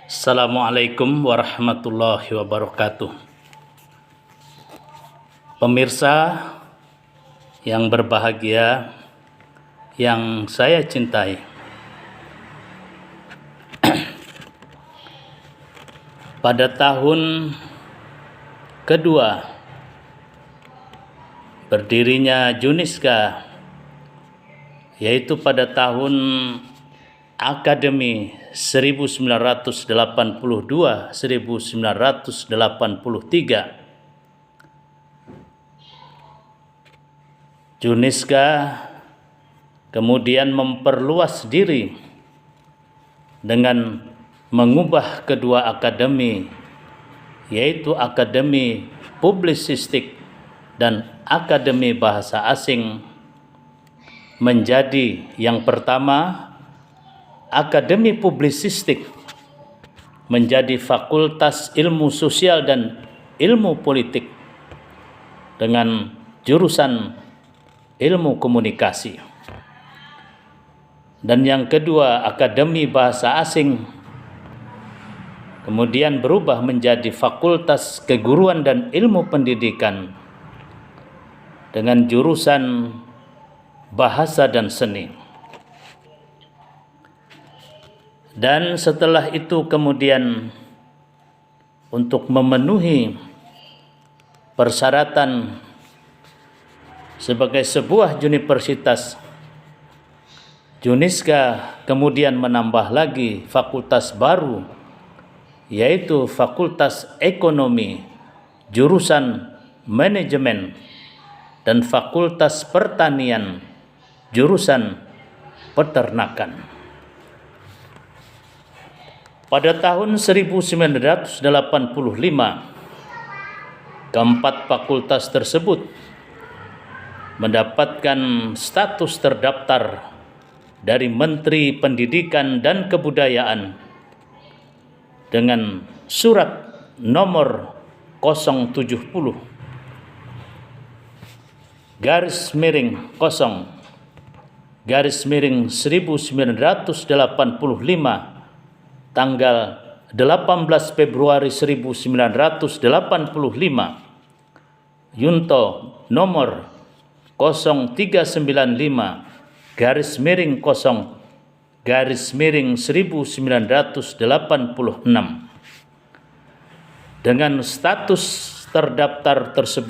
Assalamualaikum warahmatullahi wabarakatuh. Pemirsa yang berbahagia, yang saya cintai, pada tahun kedua berdirinya Juniska, yaitu pada tahun Akademi 1982-1983, Juniska kemudian memperluas diri dengan mengubah kedua akademi, yaitu Akademi Publisistik dan Akademi Bahasa Asing, menjadi yang pertama Akademi Publisistik menjadi Fakultas Ilmu Sosial dan Ilmu Politik dengan jurusan Ilmu Komunikasi. Dan yang kedua, Akademi Bahasa Asing kemudian berubah menjadi Fakultas Keguruan dan Ilmu Pendidikan dengan jurusan Bahasa dan Seni. Dan setelah itu kemudian untuk memenuhi persyaratan sebagai sebuah universitas, Juniska kemudian menambah lagi fakultas baru, yaitu Fakultas Ekonomi, jurusan Manajemen, dan Fakultas Pertanian, jurusan Peternakan. Pada tahun 1985, keempat fakultas tersebut mendapatkan status terdaftar dari Menteri Pendidikan dan Kebudayaan dengan surat nomor 070-1985 tanggal 18 Februari 1985, Yunto nomor 0395-0-1986 dengan status terdaftar tersebut